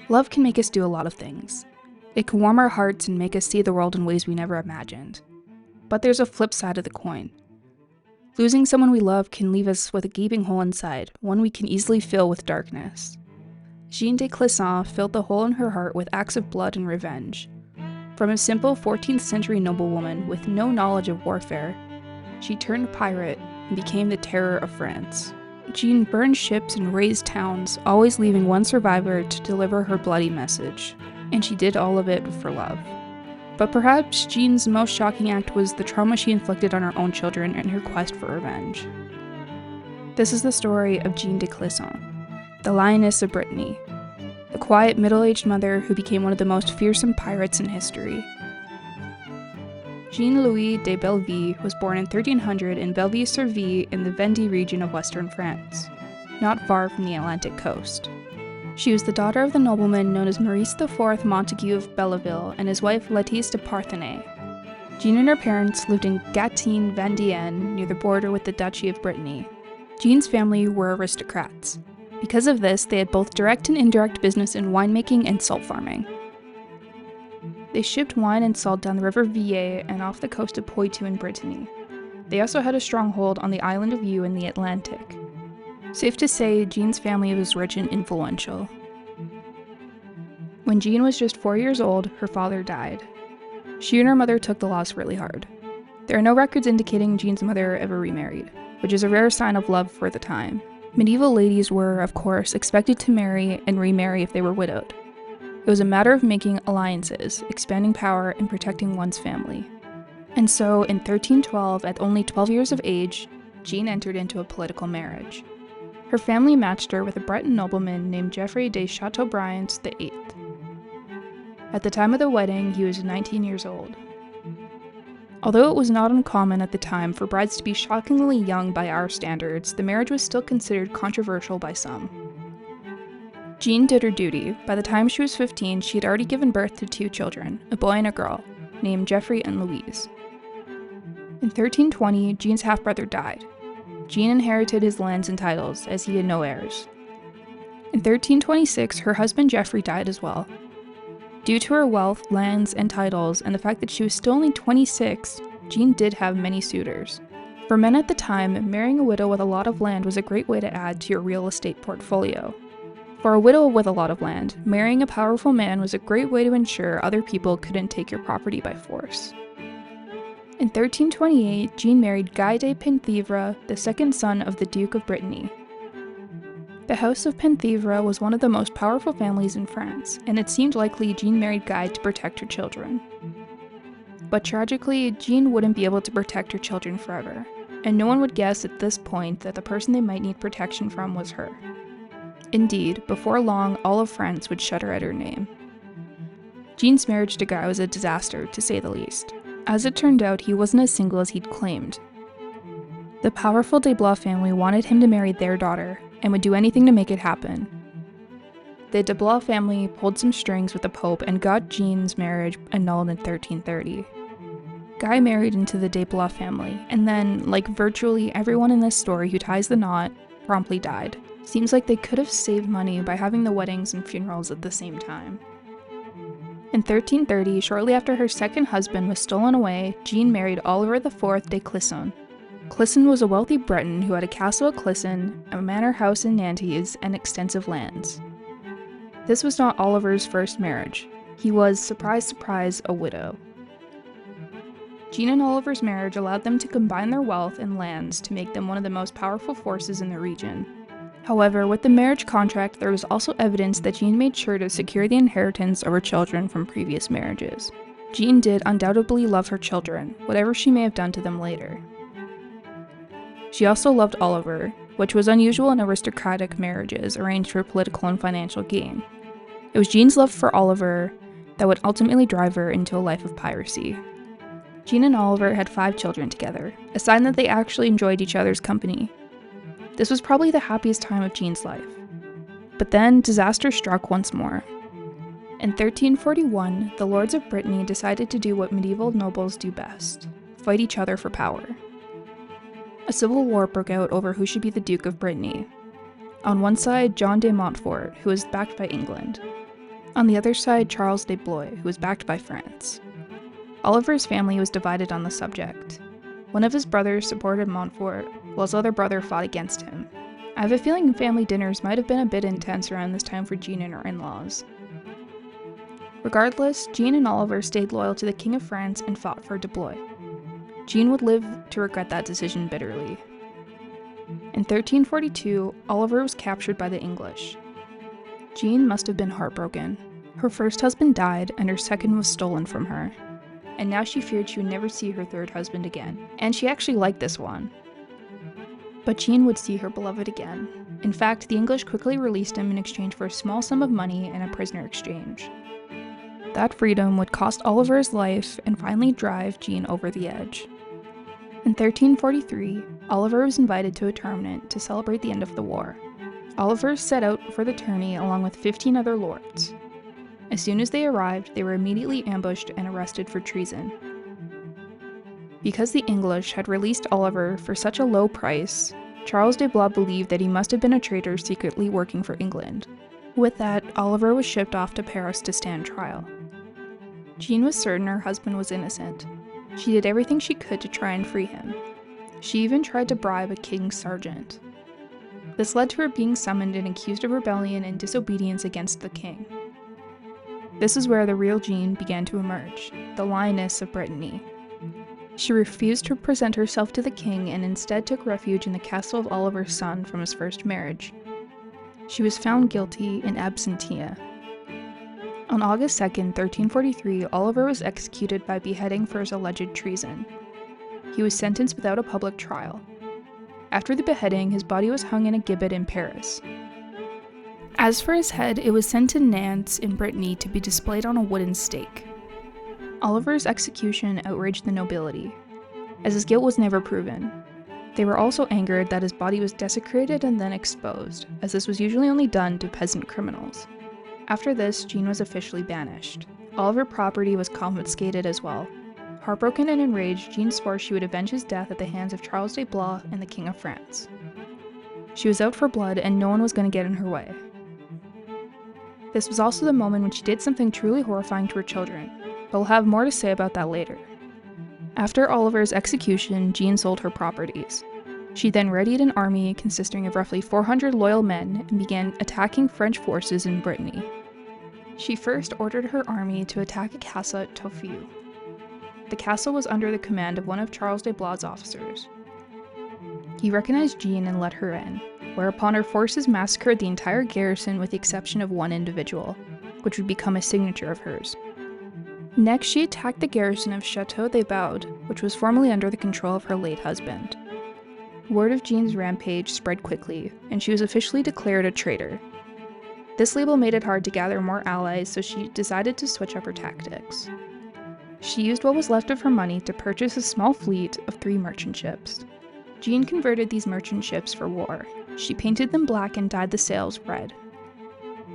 Love can make us do a lot of things. It can warm our hearts and make us see the world in ways we never imagined. But there's a flip side of the coin. Losing someone we love can leave us with a gaping hole inside, one we can easily fill with darkness. Jeanne de Clisson filled the hole in her heart with acts of blood and revenge. From a simple 14th century noblewoman with no knowledge of warfare, she turned pirate and became the terror of France. Jeanne burned ships and razed towns, always leaving one survivor to deliver her bloody message. And she did all of it for love. But perhaps Jeanne's most shocking act was the trauma she inflicted on her own children in her quest for revenge. This is the story of Jeanne de Clisson, the Lioness of Brittany, the quiet middle-aged mother who became one of the most fearsome pirates in history. Jean-Louis de Belleville was born in 1300 in Belleville-sur-Vie in the Vendée region of western France, not far from the Atlantic coast. She was the daughter of the nobleman known as Maurice IV Montague of Belleville and his wife Lettice de Parthenay. Jeanne and her parents lived in Gâtine-Vendéenne near the border with the Duchy of Brittany. Jeanne's family were aristocrats. Because of this, they had both direct and indirect business in winemaking and salt farming. They shipped wine and salt down the River Vie and off the coast of Poitou in Brittany. They also had a stronghold on the island of Eu in the Atlantic. Safe to say, Jeanne's family was rich and influential. When Jeanne was just 4 years old, her father died. She and her mother took the loss really hard. There are no records indicating Jeanne's mother ever remarried, which is a rare sign of love for the time. Medieval ladies were, of course, expected to marry and remarry if they were widowed. It was a matter of making alliances, expanding power, and protecting one's family. And so, in 1312, at only 12 years of age, Jeanne entered into a political marriage. Her family matched her with a Breton nobleman named Geoffrey de Chateaubriand VIII. At the time of the wedding, he was 19 years old. Although it was not uncommon at the time for brides to be shockingly young by our standards, the marriage was still considered controversial by some. Jeanne did her duty. By the time she was 15, she had already given birth to 2 children, a boy and a girl, named Geoffrey and Louise. In 1320, Jeanne's half-brother died. Jeanne inherited his lands and titles, as he had no heirs. In 1326, her husband Geoffrey died as well. Due to her wealth, lands, and titles, and the fact that she was still only 26, Jeanne did have many suitors. For men at the time, marrying a widow with a lot of land was a great way to add to your real estate portfolio. For a widow with a lot of land, marrying a powerful man was a great way to ensure other people couldn't take your property by force. In 1328, Jeanne married Guy de Penthièvre, the second son of the Duke of Brittany. The House of Penthièvre was one of the most powerful families in France, and it seemed likely Jeanne married Guy to protect her children. But tragically, Jeanne wouldn't be able to protect her children forever, and no one would guess at this point that the person they might need protection from was her. Indeed, before long, all of France would shudder at her name. Jeanne's marriage to Guy was a disaster, to say the least. As it turned out, he wasn't as single as he'd claimed. The powerful de Blois family wanted him to marry their daughter, and would do anything to make it happen. The de Blois family pulled some strings with the Pope and got Jeanne's marriage annulled in 1330. Guy married into the de Blois family, and then, like virtually everyone in this story who ties the knot, promptly died. Seems like they could have saved money by having the weddings and funerals at the same time. In 1330, shortly after her second husband was stolen away, Jeanne married Oliver IV de Clisson. Clisson was a wealthy Breton who had a castle at Clisson, a manor house in Nantes, and extensive lands. This was not Oliver's first marriage. He was, surprise surprise, a widow. Jeanne and Oliver's marriage allowed them to combine their wealth and lands to make them one of the most powerful forces in the region. However, with the marriage contract, there was also evidence that Jeanne made sure to secure the inheritance of her children from previous marriages. Jeanne did undoubtedly love her children, whatever she may have done to them later. She also loved Oliver, which was unusual in aristocratic marriages arranged for political and financial gain. It was Jeanne's love for Oliver that would ultimately drive her into a life of piracy. Jeanne and Oliver had 5 children together, a sign that they actually enjoyed each other's company. This was probably the happiest time of Jeanne's life. But then, disaster struck once more. In 1341, the lords of Brittany decided to do what medieval nobles do best: fight each other for power. A civil war broke out over who should be the Duke of Brittany. On one side, John de Montfort, who was backed by England. On the other side, Charles de Blois, who was backed by France. Oliver's family was divided on the subject. One of his brothers supported Montfort, while his other brother fought against him. I have a feeling family dinners might have been a bit intense around this time for Jeanne and her in-laws. Regardless, Jeanne and Oliver stayed loyal to the King of France and fought for de Blois. Jeanne would live to regret that decision bitterly. In 1342, Oliver was captured by the English. Jeanne must have been heartbroken. Her first husband died, and her second was stolen from her. And now she feared she would never see her third husband again, and she actually liked this one. But Jeanne would see her beloved again. In fact, the English quickly released him in exchange for a small sum of money and a prisoner exchange. That freedom would cost Oliver his life and finally drive Jeanne over the edge. In 1343, Oliver was invited to a tournament to celebrate the end of the war. Oliver set out for the tourney along with 15 other lords. As soon as they arrived, they were immediately ambushed and arrested for treason. Because the English had released Oliver for such a low price, Charles de Blois believed that he must have been a traitor secretly working for England. With that, Oliver was shipped off to Paris to stand trial. Jeanne was certain her husband was innocent. She did everything she could to try and free him. She even tried to bribe a king's sergeant. This led to her being summoned and accused of rebellion and disobedience against the king. This is where the real Jeanne began to emerge, the Lioness of Brittany. She refused to present herself to the king and instead took refuge in the castle of Oliver's son from his first marriage. She was found guilty in absentia. On August 2nd, 1343, Oliver was executed by beheading for his alleged treason. He was sentenced without a public trial. After the beheading, his body was hung in a gibbet in Paris. As for his head, it was sent to Nantes in Brittany to be displayed on a wooden stake. Oliver's execution outraged the nobility, as his guilt was never proven. They were also angered that his body was desecrated and then exposed, as this was usually only done to peasant criminals. After this, Jeanne was officially banished. All of her property was confiscated as well. Heartbroken and enraged, Jeanne swore she would avenge his death at the hands of Charles de Blois and the King of France. She was out for blood, and no one was going to get in her way. This was also the moment when she did something truly horrifying to her children, but we'll have more to say about that later. After Oliver's execution, Jeanne sold her properties. She then readied an army consisting of roughly 400 loyal men and began attacking French forces in Brittany. She first ordered her army to attack a castle at Touffieux. The castle was under the command of one of Charles de Blois' officers. He recognized Jeanne and let her in, whereupon her forces massacred the entire garrison with the exception of one individual, which would become a signature of hers. Next, she attacked the garrison of Château des Baudes, which was formerly under the control of her late husband. Word of Jeanne's rampage spread quickly, and she was officially declared a traitor. This label made it hard to gather more allies, so she decided to switch up her tactics. She used what was left of her money to purchase a small fleet of 3 merchant ships. Jeanne converted these merchant ships for war. She painted them black and dyed the sails red.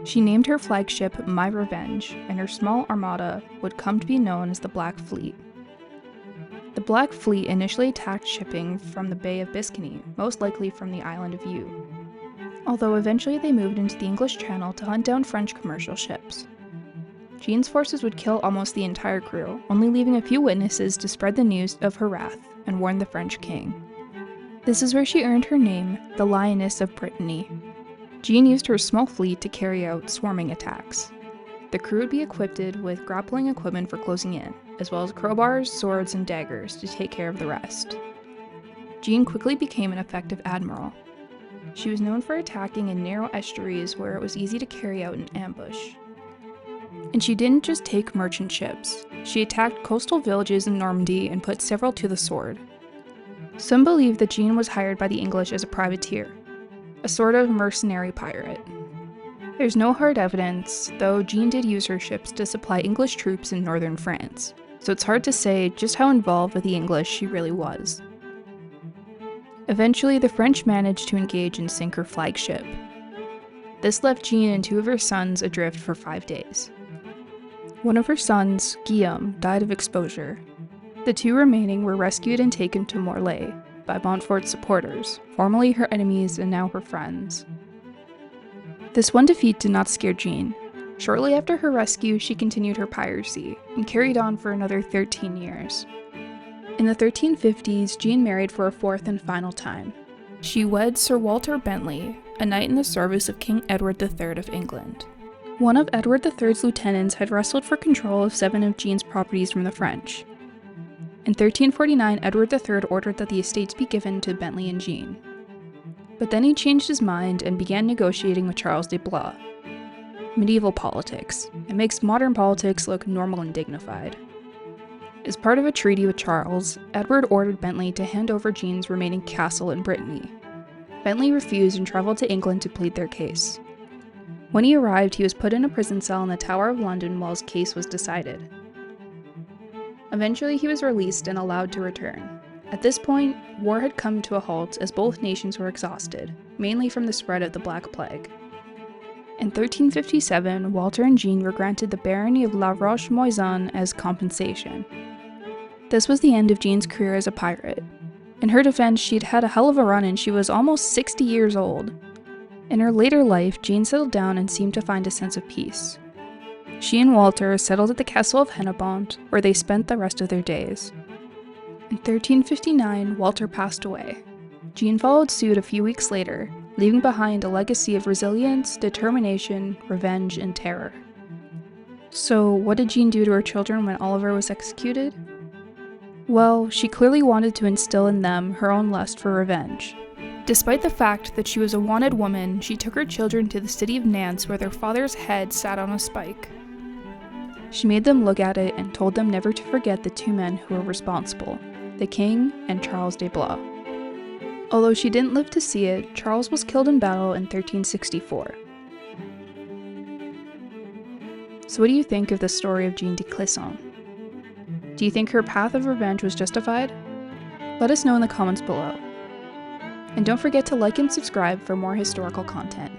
She named her flagship My Revenge, and her small armada would come to be known as the Black Fleet. The Black Fleet initially attacked shipping from the Bay of Biscay, most likely from the island of Ué, although eventually they moved into the English Channel to hunt down French commercial ships. Jeanne's forces would kill almost the entire crew, only leaving a few witnesses to spread the news of her wrath and warn the French king. This is where she earned her name, the Lioness of Brittany. Jeanne used her small fleet to carry out swarming attacks. The crew would be equipped with grappling equipment for closing in, as well as crowbars, swords, and daggers to take care of the rest. Jeanne quickly became an effective admiral. She was known for attacking in narrow estuaries where it was easy to carry out an ambush. And she didn't just take merchant ships. She attacked coastal villages in Normandy and put several to the sword. Some believe that Jeanne was hired by the English as a privateer, a sort of mercenary pirate. There's no hard evidence, though Jeanne did use her ships to supply English troops in northern France, so it's hard to say just how involved with the English she really was. Eventually, the French managed to engage and sink her flagship. This left Jeanne and 2 of her sons adrift for 5 days. One of her sons, Guillaume, died of exposure. The 2 remaining were rescued and taken to Morlaix by Montfort's supporters, formerly her enemies and now her friends. This one defeat did not scare Jeanne. Shortly after her rescue, she continued her piracy and carried on for another 13 years. In the 1350s, Jeanne married for a fourth and final time. She wed Sir Walter Bentley, a knight in the service of King Edward III of England. One of Edward III's lieutenants had wrestled for control of 7 of Jeanne's properties from the French. In 1349, Edward III ordered that the estates be given to Bentley and Jeanne. But then he changed his mind and began negotiating with Charles de Blois. Medieval politics. It makes modern politics look normal and dignified. As part of a treaty with Charles, Edward ordered Bentley to hand over Jeanne's remaining castle in Brittany. Bentley refused and traveled to England to plead their case. When he arrived, he was put in a prison cell in the Tower of London while his case was decided. Eventually, he was released and allowed to return. At this point, war had come to a halt as both nations were exhausted, mainly from the spread of the Black Plague. In 1357, Walter and Jeanne were granted the barony of La Roche-Moisane as compensation. This was the end of Jeanne's career as a pirate. In her defense, she'd had a hell of a run and she was almost 60 years old. In her later life, Jeanne settled down and seemed to find a sense of peace. She and Walter settled at the castle of Hennebont, where they spent the rest of their days. In 1359, Walter passed away. Jeanne followed suit a few weeks later, leaving behind a legacy of resilience, determination, revenge, and terror. So, what did Jeanne do to her children when Oliver was executed? Well, she clearly wanted to instill in them her own lust for revenge. Despite the fact that she was a wanted woman, she took her children to the city of Nantes where their father's head sat on a spike. She made them look at it and told them never to forget the 2 men who were responsible, the king and Charles de Blois. Although she didn't live to see it, Charles was killed in battle in 1364. So what do you think of the story of Jeanne de Clisson? Do you think her path of revenge was justified? Let us know in the comments below. And don't forget to like and subscribe for more historical content.